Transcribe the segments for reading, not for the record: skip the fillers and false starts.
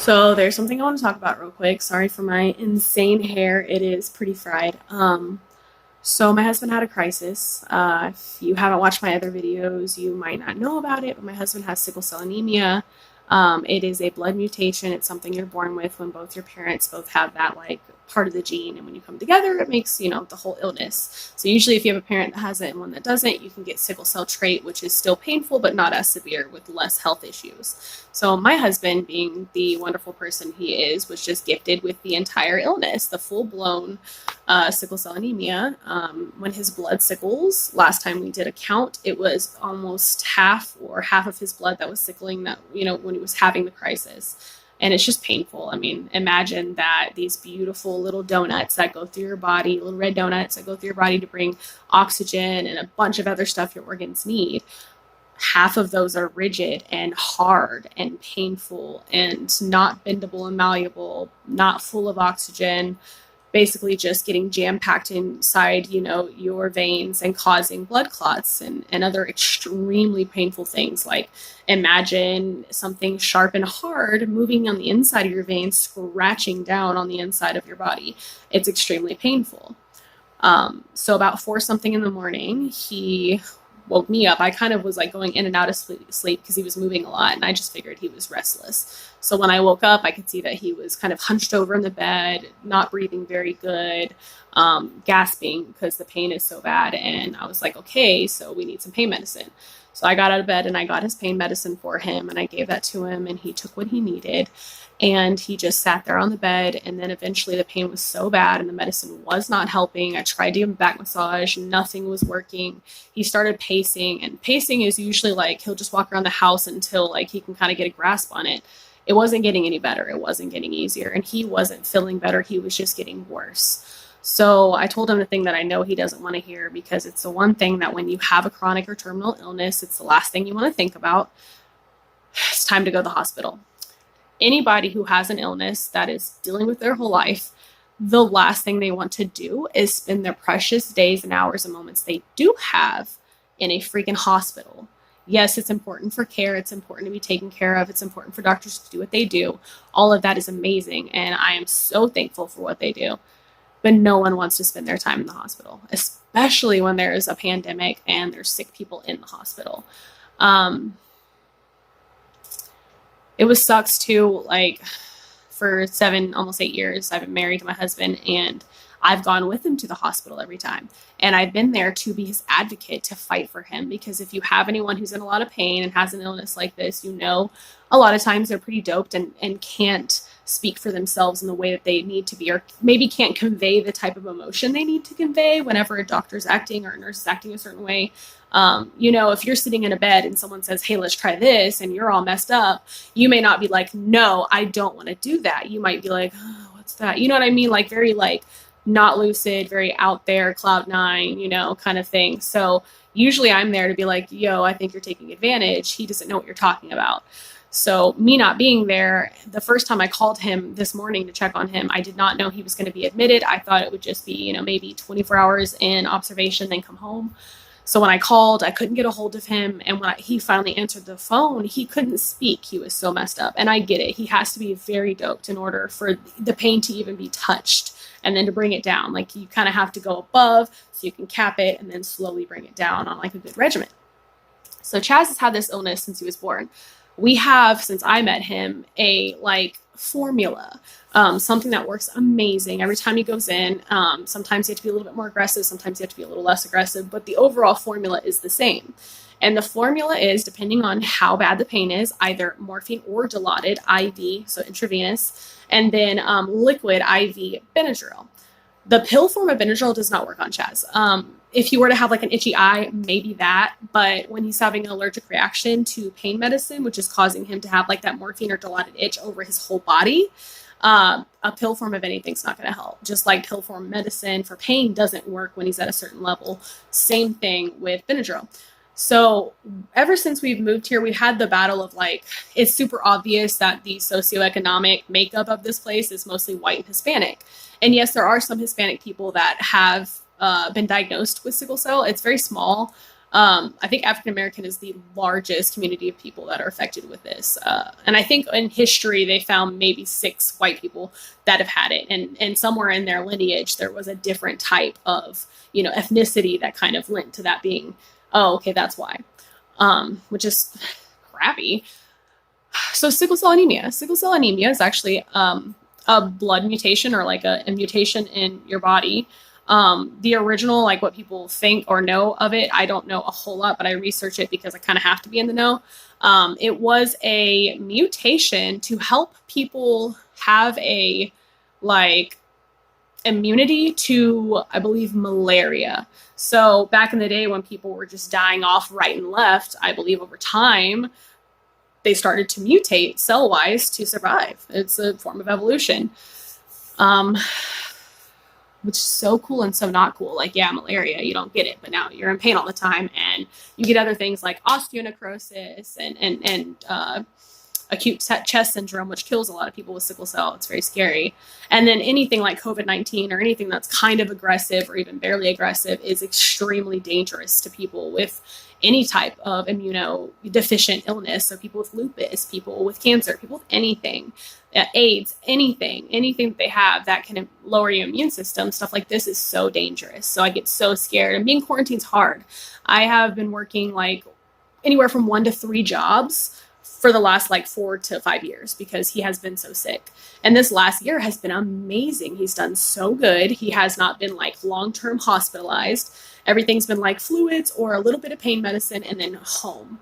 So there's something I want to talk about real quick. Sorry for my insane hair. It is pretty fried. So my husband had a crisis. If you haven't watched my other videos, you might not know about it, but my husband has sickle cell anemia. It is a blood mutation. It's something you're born with when both your parents both have that like part of the gene, and when you come together, it makes the whole illness. So usually, if you have a parent that has it and one that doesn't, you can get sickle cell trait, which is still painful but not as severe with less health issues. So my husband, being the wonderful person he is, was just gifted with the entire illness, the full blown sickle cell anemia. When his blood sickles, last time we did a count, it was almost half of his blood that was sickling that, when he was having the crisis. And it's just painful. I mean, imagine that these beautiful little donuts that go through your body, little red donuts that go through your body to bring oxygen and a bunch of other stuff your organs need, half of those are rigid and hard and painful and not bendable and malleable, not full of oxygen, basically just getting jam packed inside, your veins and causing blood clots and other extremely painful things. Like imagine something sharp and hard moving on the inside of your veins, scratching down on the inside of your body. It's extremely painful. So about four something in the morning, he woke me up. I kind of was like going in and out of sleep because he was moving a lot, and I just figured he was restless. So when I woke up, I could see that he was kind of hunched over in the bed, not breathing very good, gasping because the pain is so bad. And I was like, okay, so we need some pain medicine. So I got out of bed and I got his pain medicine for him, and I gave that to him, and he took what he needed. And he just sat there on the bed. And then eventually the pain was so bad and the medicine was not helping. I tried to give him back massage. Nothing was working. He started pacing, and pacing is usually like he'll just walk around the house until like he can kind of get a grasp on it. It wasn't getting any better. It wasn't getting easier. And he wasn't feeling better. He was just getting worse. So I told him the thing that I know he doesn't want to hear, because it's the one thing that when you have a chronic or terminal illness, it's the last thing you want to think about. It's time to go to the hospital. Anybody who has an illness that is dealing with their whole life, the last thing they want to do is spend their precious days and hours and moments they do have in a freaking hospital. Yes, it's important for care. It's important to be taken care of. It's important for doctors to do what they do. All of that is amazing, and I am so thankful for what they do. But no one wants to spend their time in the hospital, especially when there is a pandemic and there's sick people in the hospital. It was sucks too. Like for 7, almost 8 years, I've been married to my husband, and I've gone with him to the hospital every time. And I've been there to be his advocate, to fight for him. Because if you have anyone who's in a lot of pain and has an illness like this, a lot of times they're pretty doped and can't speak for themselves in the way that they need to be, or maybe can't convey the type of emotion they need to convey whenever a doctor's acting or a nurse is acting a certain way. If you're sitting in a bed and someone says, hey, let's try this, and you're all messed up, you may not be like, no, I don't want to do that. You might be like, oh, what's that? You know what I mean? Like very like not lucid, very out there, cloud nine, kind of thing. So usually I'm there to be like, yo, I think you're taking advantage. He doesn't know what you're talking about. So me not being there, the first time I called him this morning to check on him, I did not know he was going to be admitted. I thought it would just be, maybe 24 hours in observation, then come home. So when I called, I couldn't get a hold of him. And when he finally answered the phone, he couldn't speak. He was so messed up. And I get it. He has to be very doped in order for the pain to even be touched and then to bring it down. Like you kind of have to go above so you can cap it and then slowly bring it down on like a good regimen. So Chaz has had this illness since he was born. We have, since I met him, a like formula, something that works amazing every time he goes in. Sometimes you have to be a little bit more aggressive. Sometimes you have to be a little less aggressive, but the overall formula is the same. And the formula is, depending on how bad the pain is, either morphine or Dilaudid IV, so intravenous, and then liquid IV Benadryl. The pill form of Benadryl does not work on Chaz. If he were to have like an itchy eye, maybe that. But when he's having an allergic reaction to pain medicine, which is causing him to have like that morphine or Dilaudid itch over his whole body, a pill form of anything's not going to help. Just like pill form medicine for pain doesn't work when he's at a certain level. Same thing with Benadryl. So ever since we've moved here, we've had the battle of like, it's super obvious that the socioeconomic makeup of this place is mostly white and Hispanic. And yes, there are some Hispanic people that have been diagnosed with sickle cell. It's very small. I think African American is the largest community of people that are affected with this. And I think in history, they found maybe 6 white people that have had it. And somewhere in their lineage, there was a different type of, ethnicity that kind of lent to that being, oh, okay, that's why, which is crappy. So sickle cell anemia. Sickle cell anemia is actually a blood mutation, or like a mutation in your body. The original, like what people think or know of it, I don't know a whole lot, but I research it because I kind of have to be in the know. It was a mutation to help people have a like immunity to, I believe, malaria. So back in the day when people were just dying off right and left, I believe over time, they started to mutate cell-wise to survive. It's a form of evolution. Which is so cool and so not cool. Like, yeah, malaria, you don't get it, but now you're in pain all the time, and you get other things like osteonecrosis and acute chest syndrome, which kills a lot of people with sickle cell. It's very scary. And then anything like COVID-19 or anything that's kind of aggressive or even barely aggressive is extremely dangerous to people with any type of immunodeficient illness. So people with lupus, people with cancer, people with anything, AIDS, anything that they have that can lower your immune system, stuff like this is so dangerous. So I get so scared, and being quarantine's hard. I have been working like anywhere from 1 to 3 jobs for the last like 4 to 5 years because he has been so sick. And this last year has been amazing. He's done so good. He has not been like long-term hospitalized. Everything's been like fluids or a little bit of pain medicine and then home.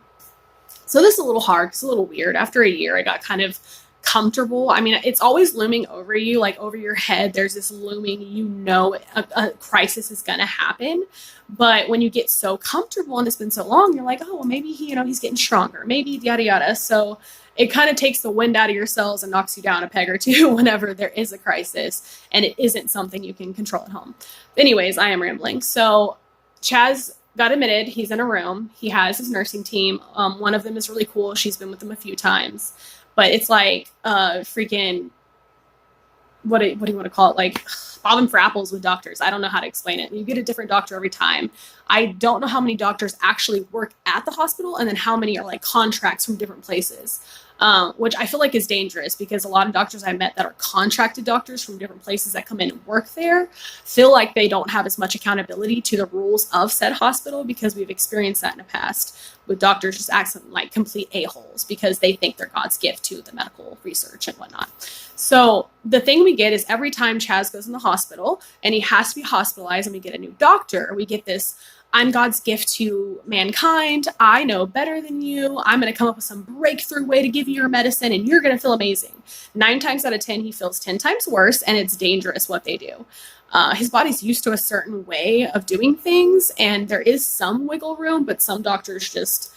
So this is a little hard. It's a little weird. After a year, I got kind of comfortable. I mean, it's always looming over you, like over your head. There's this looming, a crisis is going to happen. But when you get so comfortable and it's been so long, you're like, oh, well, maybe he's getting stronger, maybe yada, yada. So it kind of takes the wind out of your cells and knocks you down a peg or two whenever there is a crisis and it isn't something you can control at home. Anyways, I am rambling. So Chaz got admitted. He's in a room. He has his nursing team. One of them is really cool. She's been with him a few times. But it's like freaking, what do you want to call it? Like bobbing for apples with doctors. I don't know how to explain it. You get a different doctor every time. I don't know how many doctors actually work at the hospital and then how many are like contracts from different places, which I feel like is dangerous because a lot of doctors I met that are contracted doctors from different places that come in and work there feel like they don't have as much accountability to the rules of said hospital, because we've experienced that in the past with doctors just acting like complete a-holes because they think they're God's gift to the medical research and whatnot. So the thing we get is every time Chaz goes in the hospital and he has to be hospitalized and we get a new doctor, we get this, I'm God's gift to mankind. I know better than you. I'm going to come up with some breakthrough way to give you your medicine and you're going to feel amazing. 9 times out of 10, he feels 10 times worse, and it's dangerous what they do. His body's used to a certain way of doing things, and there is some wiggle room, but some doctors just,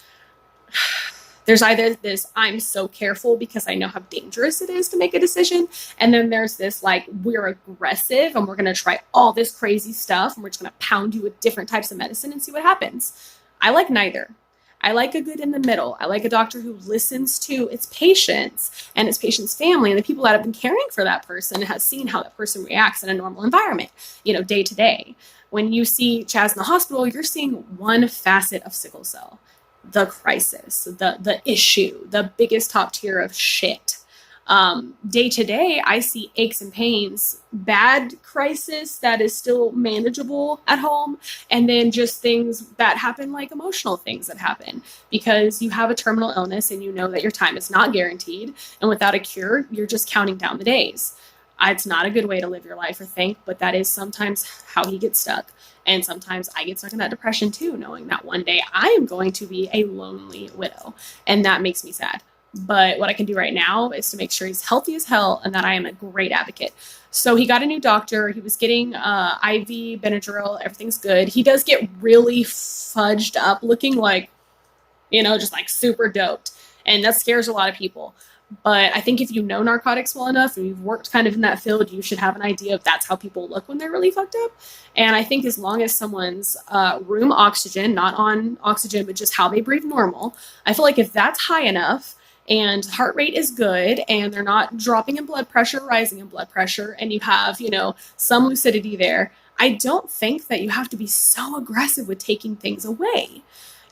there's either this, I'm so careful because I know how dangerous it is to make a decision. And then there's this, like, we're aggressive and we're going to try all this crazy stuff and we're just going to pound you with different types of medicine and see what happens. I like neither. I like a good in the middle. I like a doctor who listens to its patients and its patient's family and the people that have been caring for that person and has seen how that person reacts in a normal environment, day to day. When you see Chaz in the hospital, you're seeing one facet of sickle cell. The crisis, the issue, the biggest top tier of shit. Day to day, I see aches and pains, bad crisis that is still manageable at home, and then just things that happen, like emotional things that happen because you have a terminal illness and you know that your time is not guaranteed, and without a cure, you're just counting down the days. It's not a good way to live your life or think, but that is sometimes how he gets stuck. And sometimes I get stuck in that depression too, knowing that one day I am going to be a lonely widow. And that makes me sad. But what I can do right now is to make sure he's healthy as hell and that I am a great advocate. So he got a new doctor. He was getting IV Benadryl. Everything's good. He does get really fudged up, looking like, just like super doped. And that scares a lot of people. But I think if you know narcotics well enough and you've worked kind of in that field, you should have an idea of that's how people look when they're really fucked up. And I think as long as someone's room oxygen, not on oxygen, but just how they breathe normal, I feel like if that's high enough and heart rate is good and they're not dropping in blood pressure, rising in blood pressure, and you have, some lucidity there, I don't think that you have to be so aggressive with taking things away.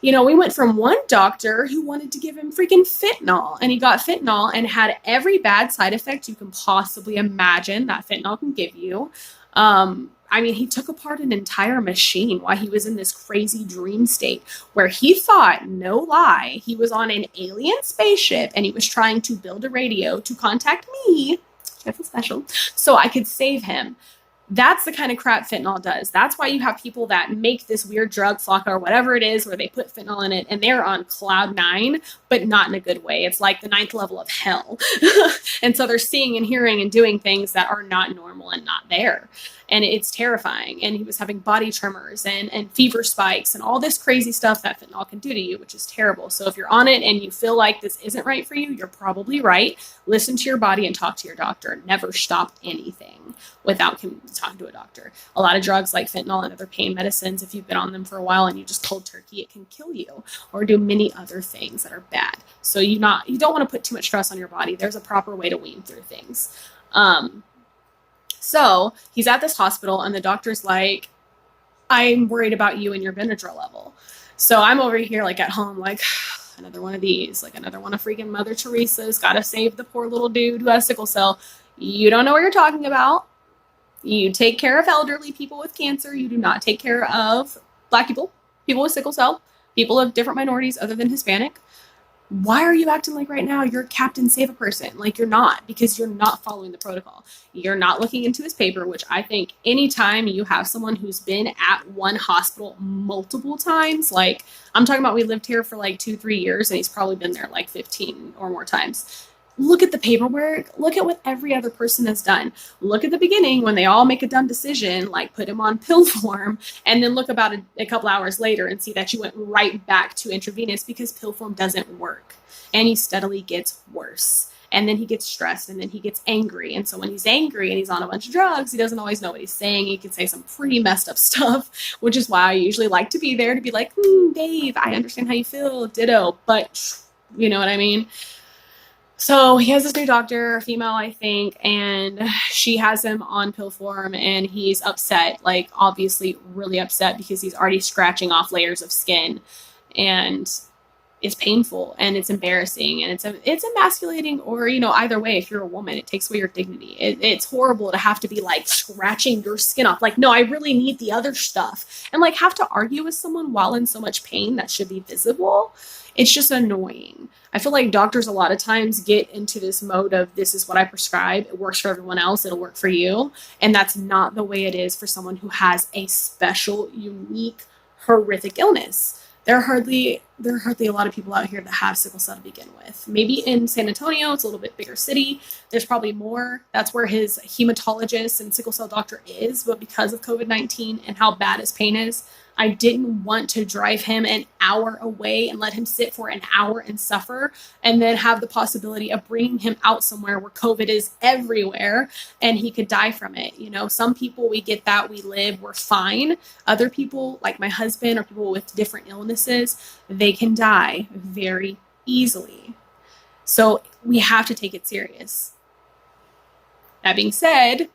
We went from one doctor who wanted to give him freaking fentanyl, and he got fentanyl and had every bad side effect you can possibly imagine that fentanyl can give you. He took apart an entire machine while he was in this crazy dream state where he thought, no lie, he was on an alien spaceship and he was trying to build a radio to contact me, I feel special, so I could save him. That's the kind of crap fentanyl does. That's why you have people that make this weird drug, Flocka or whatever it is, where they put fentanyl in it and they're on cloud 9, but not in a good way. It's like the 9th level of hell. And so they're seeing and hearing and doing things that are not normal and not there. And it's terrifying. And he was having body tremors and fever spikes and all this crazy stuff that fentanyl can do to you, which is terrible. So if you're on it and you feel like this isn't right for you, you're probably right. Listen to your body and talk to your doctor. Never stop anything without talking to a doctor. A lot of drugs like fentanyl and other pain medicines, if you've been on them for a while and you just cold turkey, it can kill you or do many other things that are bad. So you don't want to put too much stress on your body. There's a proper way to wean through things. So he's at this hospital and the doctor's like, I'm worried about you and your Benadryl level. So I'm over here like at home, like another one of these, like another one of freaking Mother Teresa's, got to save the poor little dude who has sickle cell. You don't know what you're talking about. You take care of elderly people with cancer. You do not take care of Black people, people with sickle cell, people of different minorities other than Hispanic. Why are you acting like right now you're Captain Save a Person? Like you're not, because you're not following the protocol. You're not looking into his paper, which I think anytime you have someone who's been at one hospital multiple times, like I'm talking about, we lived here for like 2-3 years and he's probably been there like 15 or more times. Look at the paperwork. Look at what every other person has done. Look at the beginning when they all make a dumb decision, like put him on pill form, and then look about a couple hours later and see that you went right back to intravenous because pill form doesn't work. And he steadily gets worse. And then he gets stressed and then he gets angry. And so when he's angry and he's on a bunch of drugs, he doesn't always know what he's saying. He can say some pretty messed up stuff, which is why I usually like to be there to be like, Dave, I understand how you feel. Ditto. But you know what I mean? So he has this new doctor, a female, I think, and she has him on pill form and he's upset, like obviously really upset because he's already scratching off layers of skin and it's painful and it's embarrassing and it's emasculating, or, either way, if you're a woman, it takes away your dignity. It's horrible to have to be like scratching your skin off. Like, no, I really need the other stuff. And like have to argue with someone while in so much pain that should be visible. It's just annoying. I feel like doctors a lot of times get into this mode of this is what I prescribe. It works for everyone else. It'll work for you. And that's not the way it is for someone who has a special, unique, horrific illness. There are hardly a lot of people out here that have sickle cell to begin with. Maybe in San Antonio, it's a little bit bigger city. There's probably more. That's where his hematologist and sickle cell doctor is. But because of COVID-19 and how bad his pain is, I didn't want to drive him an hour away and let him sit for an hour and suffer and then have the possibility of bringing him out somewhere where COVID is everywhere and he could die from it. Some people, we get that, we live, we're fine. Other people, like my husband or people with different illnesses, they can die very easily. So we have to take it serious. That being said,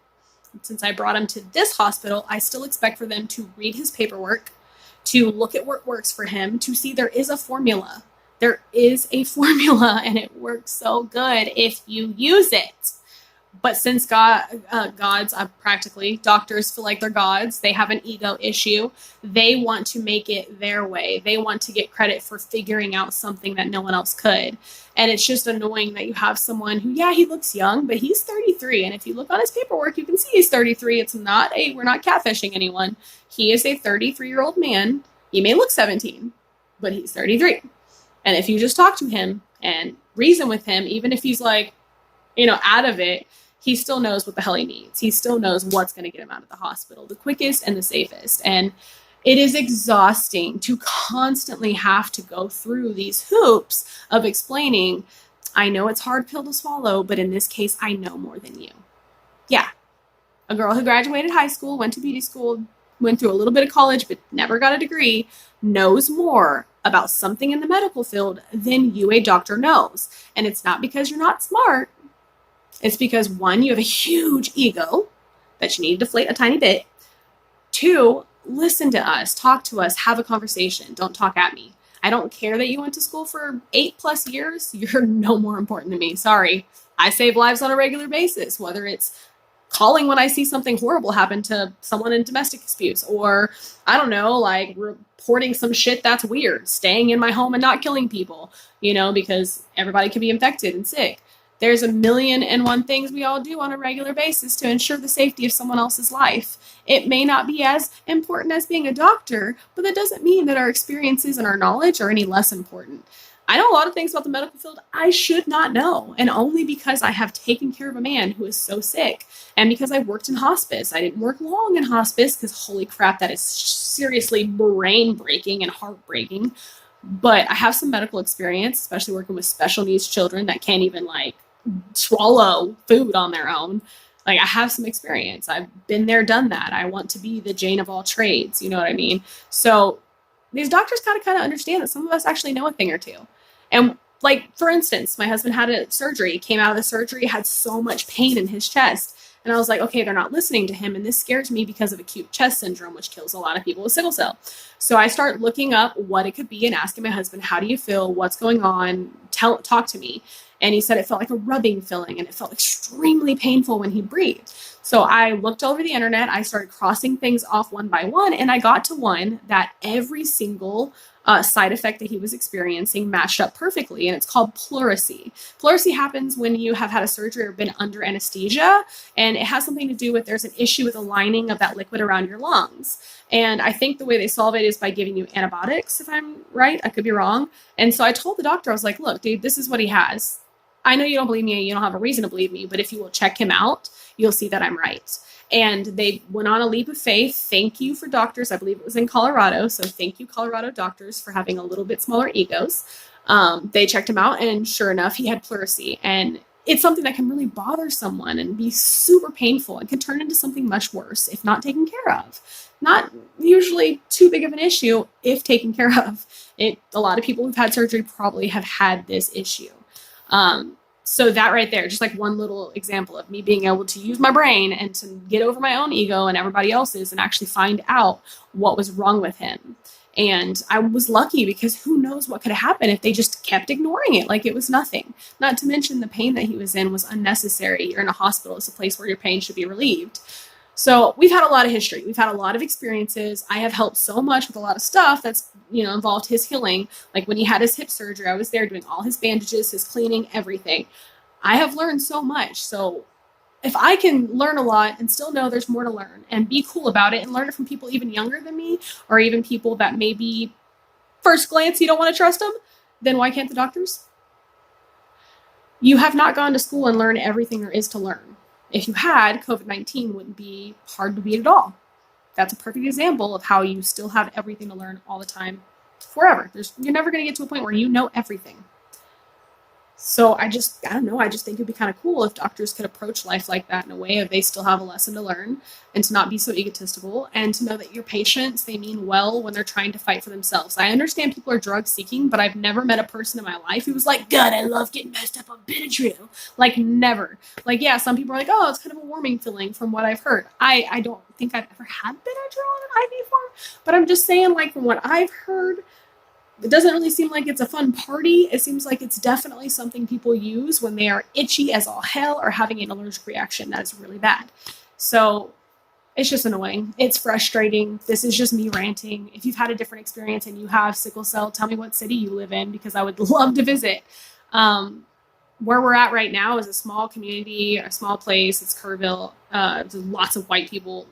since I brought him to this hospital, I still expect for them to read his paperwork, to look at what works for him, to see there is a formula. There is a formula and it works so good if you use it. But since gods, practically, doctors feel like they're gods, they have an ego issue. They want to make it their way. They want to get credit for figuring out something that no one else could. And it's just annoying that you have someone who, he looks young, but he's 33. And if you look on his paperwork, you can see he's 33. We're not catfishing anyone. He is a 33-year-old man. He may look 17, but he's 33. And if you just talk to him and reason with him, even if he's like, out of it, he still knows what the hell he needs. He still knows what's going to get him out of the hospital, the quickest and the safest. And it is exhausting to constantly have to go through these hoops of explaining, I know it's a hard pill to swallow, but in this case, I know more than you. Yeah. A girl who graduated high school, went to beauty school, went through a little bit of college, but never got a degree, knows more about something in the medical field than you, a doctor, knows. And it's not because you're not smart. It's because, one, you have a huge ego that you need to deflate a tiny bit. Two, listen to us, talk to us, have a conversation. Don't talk at me. I don't care that you went to school for 8+ years. You're no more important than me. Sorry. I save lives on a regular basis, whether it's calling when I see something horrible happen to someone in domestic disputes, or I don't know, like reporting some shit that's weird, staying in my home and not killing people, because everybody can be infected and sick. There's a million and one things we all do on a regular basis to ensure the safety of someone else's life. It may not be as important as being a doctor, but that doesn't mean that our experiences and our knowledge are any less important. I know a lot of things about the medical field I should not know, and only because I have taken care of a man who is so sick, and because I worked in hospice. I didn't work long in hospice because holy crap, that is seriously brain breaking and heartbreaking. But I have some medical experience, especially working with special needs children that can't even swallow food on their own. I have some experience. I've been there, done that. I want to be the Jane of all trades. You know what I mean? So these doctors gotta kind of understand that some of us actually know a thing or two. And for instance, my husband had a surgery, came out of the surgery, had so much pain in his chest. And I was like, okay, they're not listening to him. And this scares me because of acute chest syndrome, which kills a lot of people with sickle cell. So I start looking up what it could be and asking my husband, how do you feel? What's going on? Talk to me. And he said it felt like a rubbing feeling and it felt extremely painful when he breathed. So I looked over the internet, I started crossing things off one by one, and I got to one that every single side effect that he was experiencing matched up perfectly, and it's called pleurisy. Pleurisy happens when you have had a surgery or been under anesthesia, and it has something to do with there's an issue with the lining of that liquid around your lungs. And I think the way they solve it is by giving you antibiotics, if I'm right. I could be wrong. And so I told the doctor, I was like, look, dude, this is what he has. I know you don't believe me, you don't have a reason to believe me, but if you will check him out, you'll see that I'm right. And they went on a leap of faith. Thank you for doctors. I believe it was in Colorado. So thank you, Colorado doctors, for having a little bit smaller egos. They checked him out, and sure enough, he had pleurisy. And it's something that can really bother someone and be super painful and can turn into something much worse if not taken care of. Not usually too big of an issue if taken care of. A lot of people who've had surgery probably have had this issue. So that right there, just one little example of me being able to use my brain and to get over my own ego and everybody else's and actually find out what was wrong with him. And I was lucky because who knows what could have happened if they just kept ignoring it like it was nothing. Not to mention the pain that he was in was unnecessary. You're in a hospital. It's a place where your pain should be relieved. So we've had a lot of history. We've had a lot of experiences. I have helped so much with a lot of stuff that's, involved his healing. Like when he had his hip surgery, I was there doing all his bandages, his cleaning, everything. I have learned so much. So if I can learn a lot and still know there's more to learn and be cool about it and learn it from people even younger than me, or even people that maybe first glance you don't want to trust them, then why can't the doctors? You have not gone to school and learned everything there is to learn. If you had, COVID-19 wouldn't be hard to beat at all. That's a perfect example of how you still have everything to learn all the time, forever. You're never going to get to a point where you know everything. So I don't know, I just think it'd be kind of cool if doctors could approach life like that in a way of they still have a lesson to learn and to not be so egotistical and to know that your patients, they mean well when they're trying to fight for themselves. I understand people are drug seeking, but I've never met a person in my life who was like, God, I love getting messed up on Benadryl. Never. Yeah, some people are like, oh, it's kind of a warming feeling from what I've heard. I don't think I've ever had Benadryl in an IV form, but I'm just saying, from what I've heard, it doesn't really seem like it's a fun party. It seems like it's definitely something people use when they are itchy as all hell or having an allergic reaction that is really bad. So it's just annoying. It's frustrating. This is just me ranting. If you've had a different experience and you have sickle cell, tell me what city you live in because I would love to visit. Where we're at right now is a small community, a small place. It's Kerrville. There's lots of white people,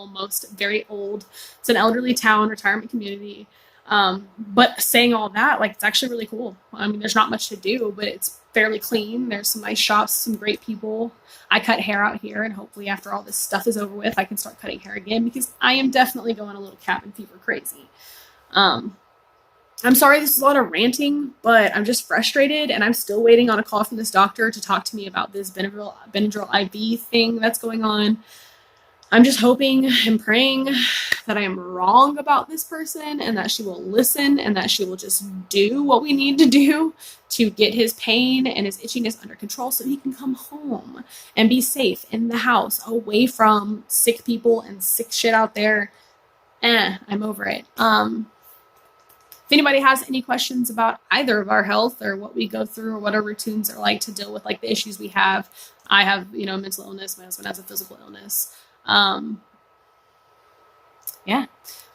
most very old. It's an elderly town, retirement community. But saying all that, it's actually really cool. I mean, there's not much to do, but it's fairly clean. There's some nice shops, some great people. I cut hair out here, and hopefully after all this stuff is over with, I can start cutting hair again because I am definitely going a little cabin fever crazy. I'm sorry this is a lot of ranting, but I'm just frustrated, and I'm still waiting on a call from this doctor to talk to me about this Benadryl IV thing that's going on. I'm just hoping and praying that I am wrong about this person and that she will listen and that she will just do what we need to do to get his pain and his itchiness under control so he can come home and be safe in the house, away from sick people and sick shit out there. I'm over it. If anybody has any questions about either of our health or what we go through or what our routines are like to deal with like the issues we have, I have, mental illness. My husband has a physical illness. Yeah,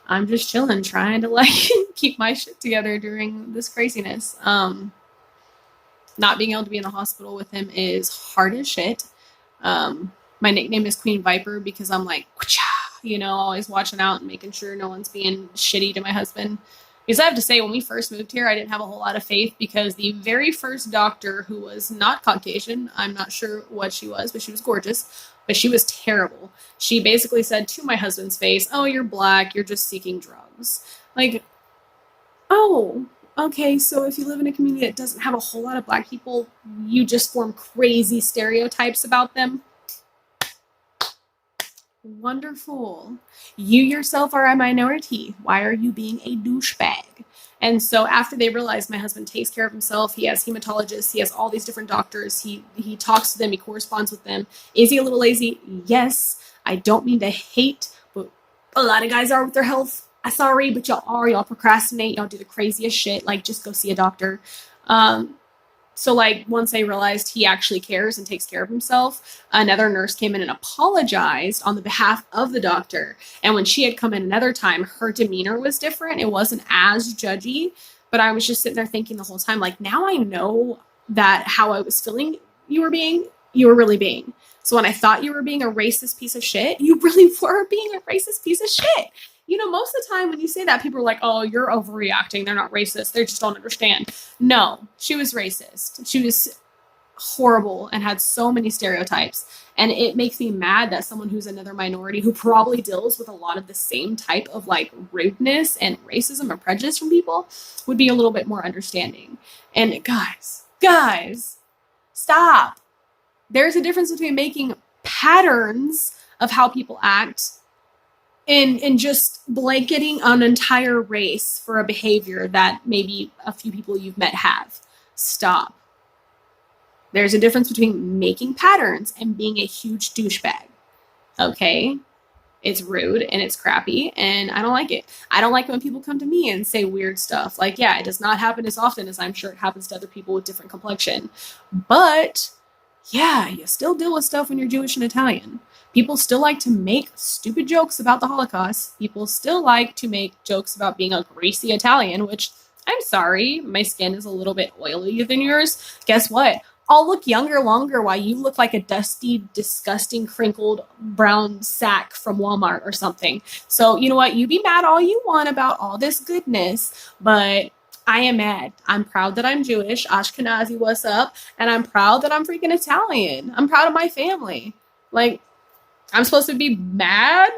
I'm just chilling, trying to like keep my shit together during this craziness. Not being able to be in the hospital with him is hard as shit. My nickname is Queen Viper because I'm like, always watching out and making sure no one's being shitty to my husband. Because I have to say, when we first moved here, I didn't have a whole lot of faith because the very first doctor, who was not Caucasian, I'm not sure what she was, but she was gorgeous, but she was terrible. She basically said to my husband's face, "Oh, you're black, you're just seeking drugs." Like, oh, okay, so if you live in a community that doesn't have a whole lot of black people, you just form crazy stereotypes about them. Wonderful. You yourself are a minority. Why are you being a douchebag? And so after they realized my husband takes care of himself, he has hematologists, he has all these different doctors, he talks to them, he corresponds with them. Is he a little lazy? Yes. I don't mean to hate, but a lot of guys are with their health. I'm sorry, but y'all procrastinate, y'all do the craziest shit. Like, just go see a doctor. So like once I realized he actually cares and takes care of himself, another nurse came in and apologized on the behalf of the doctor. And when she had come in another time, her demeanor was different. It wasn't as judgy, but I was just sitting there thinking the whole time, like, now I know that how I was feeling you were really being. So when I thought you were being a racist piece of shit, you really were being a racist piece of shit. Most of the time when you say that, people are like, "Oh, you're overreacting. They're not racist. They just don't understand." No, she was racist. She was horrible and had so many stereotypes. And it makes me mad that someone who's another minority who probably deals with a lot of the same type of like rudeness and racism or prejudice from people would be a little bit more understanding. And guys, stop. There's a difference between making patterns of how people act and just blanketing an entire race for a behavior that maybe a few people you've met have. Stop. There's a difference between making patterns and being a huge douchebag. Okay? It's rude and it's crappy and I don't like it. I don't like when people come to me and say weird stuff. Like, yeah, it does not happen as often as I'm sure it happens to other people with different complexion. But yeah, you still deal with stuff when you're Jewish and Italian. People still like to make stupid jokes about the Holocaust. People still like to make jokes about being a greasy Italian, which, I'm sorry, my skin is a little bit oilier than yours. Guess what? I'll look younger longer while you look like a dusty, disgusting, crinkled brown sack from Walmart or something. So, you know what? You be mad all you want about all this goodness, but I am mad. I'm proud that I'm Jewish, Ashkenazi, what's up? And I'm proud that I'm freaking Italian. I'm proud of my family. Like, I'm supposed to be mad?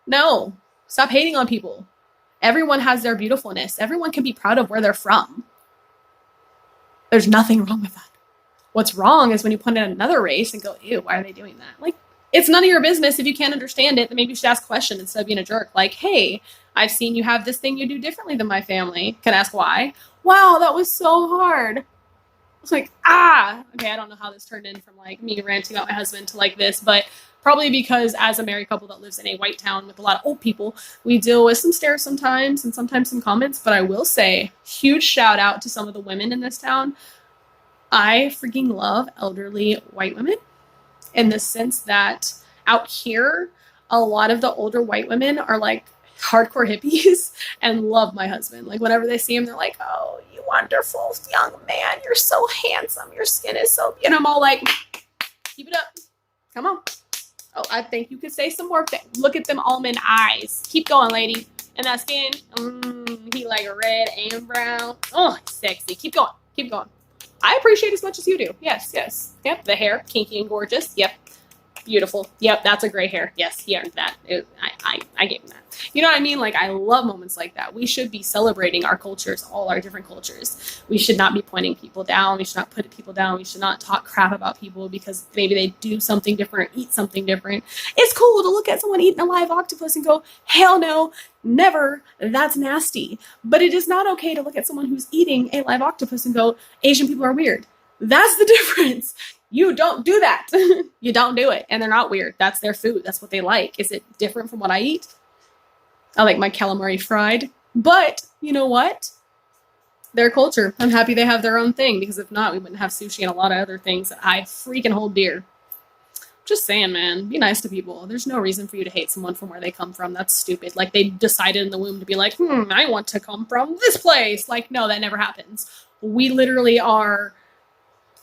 No. Stop hating on people. Everyone has their beautifulness. Everyone can be proud of where they're from. There's nothing wrong with that. What's wrong is when you put in another race and go, ew, why are they doing that? Like, it's none of your business. If you can't understand it, then maybe you should ask a question instead of being a jerk. Like, hey, I've seen you have this thing you do differently than my family. Can I ask why? Wow, that was so hard. It's like, okay, I don't know how this turned in from like me ranting about my husband to like this, but probably because as a married couple that lives in a white town with a lot of old people, we deal with some stares sometimes and sometimes some comments. But I will say, huge shout out to some of the women in this town. I freaking love elderly white women in the sense that out here, a lot of the older white women are like hardcore hippies and love my husband. Like whenever they see him, they're like, "Oh, you wonderful young man. You're so handsome. Your skin is so beautiful." And I'm all like, keep it up. Come on. Oh, I think you could say some more. Look at them almond eyes. Keep going, lady. And that skin, he like red and brown. Oh, sexy. Keep going. Keep going. I appreciate as much as you do. Yes, yes. Yep, the hair, kinky and gorgeous. Yep. Beautiful. Yep, that's a gray hair. Yes, he earned that. I gave him that. You know what I mean? Like, I love moments like that. We should be celebrating our cultures, all our different cultures. We should not be pointing people down. We should not put people down. We should not talk crap about people because maybe they do something different or eat something different. It's cool to look at someone eating a live octopus and go, hell no, never. That's nasty. But it is not okay to look at someone who's eating a live octopus and go, Asian people are weird. That's the difference. You don't do that. You don't do it. And they're not weird. That's their food. That's what they like. Is it different from what I eat? I like my calamari fried. But you know what? Their culture. I'm happy they have their own thing, because if not, we wouldn't have sushi and a lot of other things that I freaking hold dear. Just saying, man. Be nice to people. There's no reason for you to hate someone from where they come from. That's stupid. Like, they decided in the womb to be like, I want to come from this place. Like, no, that never happens. We literally are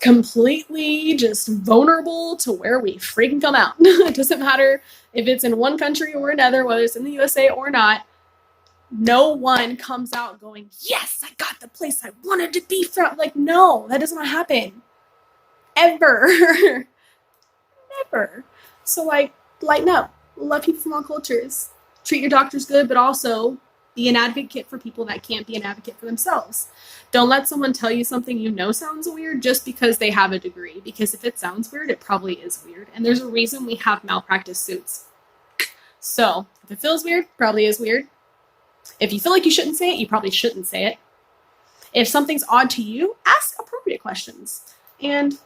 completely just vulnerable to where we freaking come out. It doesn't matter if it's in one country or another, whether it's in the USA or not. No one comes out going, yes, I got the place I wanted to be from. Like, no, that does not happen. Ever. Never. So, like, lighten up. Love people from all cultures. Treat your doctors good, but also be an advocate for people that can't be an advocate for themselves. Don't let someone tell you something you know sounds weird just because they have a degree. Because if it sounds weird, it probably is weird. And there's a reason we have malpractice suits. So, if it feels weird, probably is weird. If you feel like you shouldn't say it, you probably shouldn't say it. If something's odd to you, ask appropriate questions. And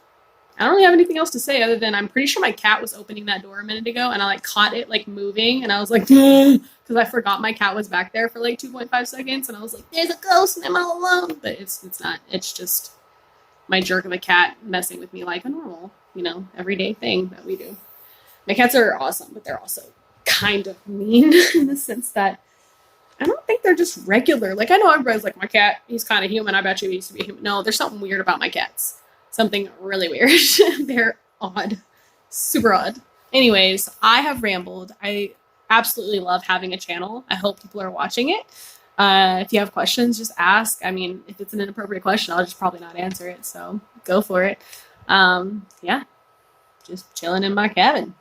I don't really have anything else to say other than I'm pretty sure my cat was opening that door a minute ago and I like caught it like moving and I was like, because I forgot my cat was back there for like 2.5 seconds and I was like, there's a ghost and I'm all alone. But it's not. It's just my jerk of a cat messing with me like a normal, everyday thing that we do. My cats are awesome, but they're also kind of mean in the sense that I don't think they're just regular. Like, I know everybody's like, my cat, he's kind of human. I bet you he used to be human. No, there's something weird about my cats. Something really weird. They're odd. Super odd. Anyways, I have rambled. I absolutely love having a channel. I hope people are watching it. If you have questions, just ask. I mean, if it's an inappropriate question, I'll just probably not answer it. So go for it. Yeah. Just chilling in my cabin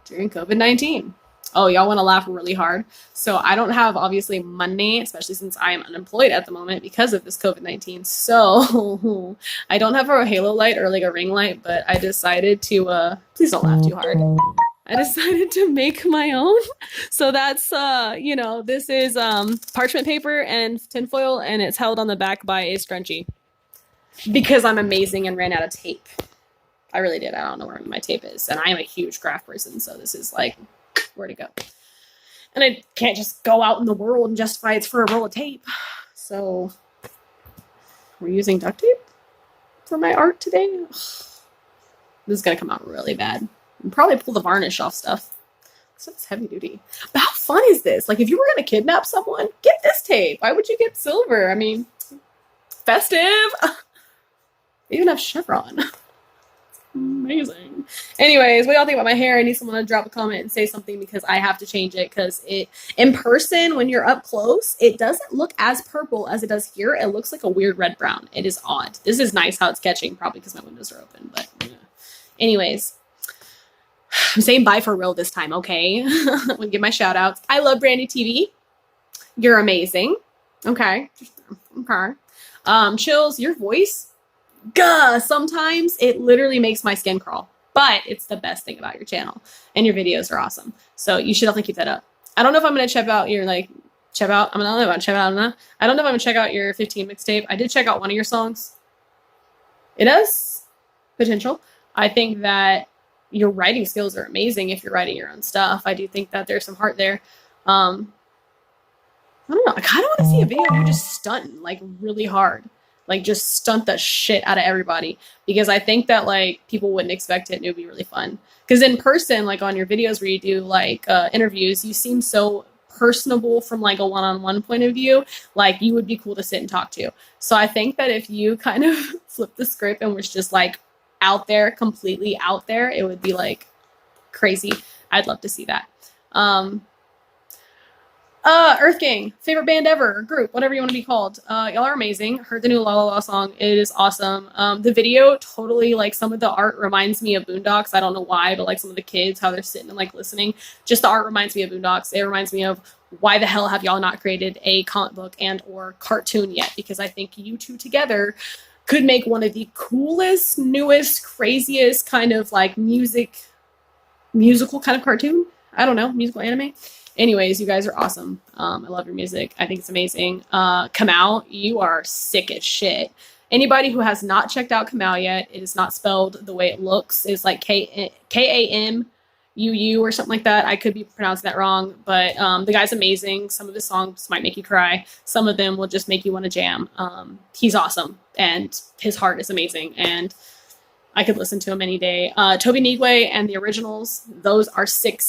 during COVID-19. Oh, y'all want to laugh really hard. So I don't have, obviously, money, especially since I am unemployed at the moment because of this COVID-19. So I don't have a halo light or like a ring light, but I decided to, please don't laugh too hard. I decided to make my own. So that's, this is parchment paper and tinfoil, and it's held on the back by a scrunchie. Because I'm amazing and ran out of tape. I really did. I don't know where my tape is. And I am a huge craft person, so this is like where to go. And I can't just go out in the world and justify it's for a roll of tape. So we're using duct tape for my art today. This is going to come out really bad. And probably pull the varnish off stuff. Stuff's heavy duty. But how fun is this? Like, if you were going to kidnap someone, get this tape. Why would you get silver? I mean, festive. They even have chevron. Amazing. Anyways, what y'all think about my hair? I need someone to drop a comment and say something because I have to change it, because in person, when you're up close, it doesn't look as purple as it does here. It looks like a weird red brown. It is odd. This is nice how it's catching, probably because my windows are open, but yeah. Anyways, I'm saying bye for real this time, okay? I'm gonna give my shout outs. I love Brandy TV. You're amazing. Okay. Okay. Chills, your voice. Gah, sometimes it literally makes my skin crawl, but it's the best thing about your channel, and your videos are awesome. So you should definitely keep that up. I don't know if I'm going to check out your, I don't know if I'm going to check out your 15 mixtape. I did check out one of your songs. It has potential. I think that your writing skills are amazing if you're writing your own stuff. I do think that there's some heart there. I don't know. I kind of want to see a video of you just stunting, like, really hard. Like, just stunt the shit out of everybody, because I think that, like, people wouldn't expect it and it would be really fun. Because in person, like, on your videos where you do, like, interviews, you seem so personable from, like, a one-on-one point of view. Like, you would be cool to sit and talk to. So I think that if you kind of flipped the script and was just, like, out there, completely out there, it would be, like, crazy. I'd love to see that. Earth Gang, favorite band ever, group, whatever you want to be called. Y'all are amazing. Heard the new La La La song. It is awesome. The video totally, like, some of the art reminds me of Boondocks. I don't know why, but like some of the kids, how they're sitting and like listening. Just the art reminds me of Boondocks. It reminds me of why the hell have y'all not created a comic book and or cartoon yet? Because I think you two together could make one of the coolest, newest, craziest kind of like musical kind of cartoon. I don't know, musical anime. Anyways, you guys are awesome. I love your music. I think it's amazing. Kamau, you are sick as shit. Anybody who has not checked out Kamau yet, it is not spelled the way it looks. It's like Kamuu or something like that. I could be pronouncing that wrong, but the guy's amazing. Some of his songs might make you cry. Some of them will just make you want to jam. He's awesome, and his heart is amazing, and I could listen to him any day. Toby Nigwe and the Originals, those are sick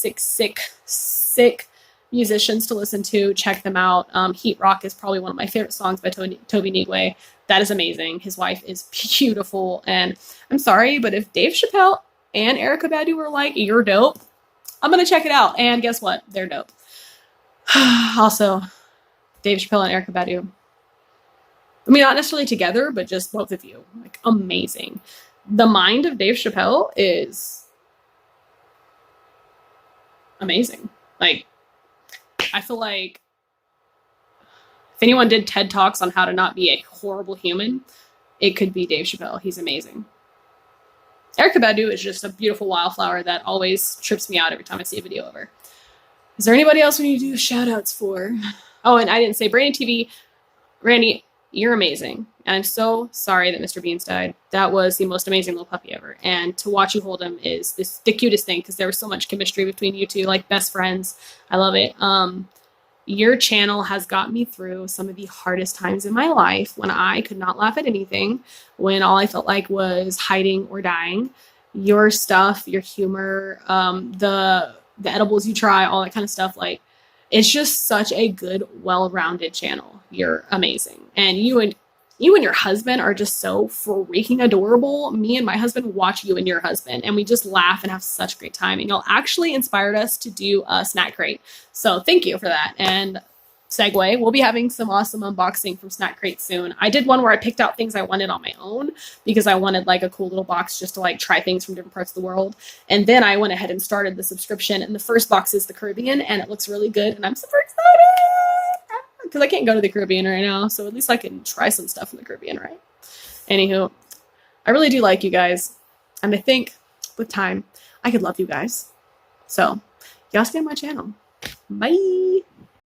musicians to listen to. Check them out. Heat Rock is probably one of my favorite songs by Toby Nigwe. That is amazing. His wife is beautiful. And I'm sorry, but if Dave Chappelle and Erykah Badu were like, you're dope, I'm going to check it out. And guess what? They're dope. Also, Dave Chappelle and Erykah Badu. I mean, not necessarily together, but just both of you. Like, amazing. The mind of Dave Chappelle is amazing. Like, I feel like if anyone did TED Talks on how to not be a horrible human, it could be Dave Chappelle. He's amazing. Erykah Badu is just a beautiful wildflower that always trips me out every time I see a video of her. Is there anybody else we need to do shout outs for? Oh, and I didn't say Brandy TV. Randy, you're amazing. And I'm so sorry that Mr. Beans died. That was the most amazing little puppy ever. And to watch you hold him is the cutest thing, because there was so much chemistry between you two, like best friends. I love it. Your channel has got me through some of the hardest times in my life when I could not laugh at anything, when all I felt like was hiding or dying. Your stuff, your humor, the edibles you try, all that kind of stuff, like, it's just such a good, well-rounded channel. You're amazing. And you and your husband are just so freaking adorable. Me and my husband watch you and your husband, and we just laugh and have such a great time. And y'all actually inspired us to do a snack crate. So thank you for that. And segue, we'll be having some awesome unboxing from Snack Crate soon. I did one where I picked out things I wanted on my own because I wanted like a cool little box just to like try things from different parts of the world. And then I went ahead and started the subscription, and the first box is the Caribbean, and it looks really good, and I'm super excited because I can't go to the Caribbean right now, so at least I can try some stuff in the Caribbean, right? Anywho, I really do like you guys, and I think with time I could love you guys. So y'all stay on my channel. Bye.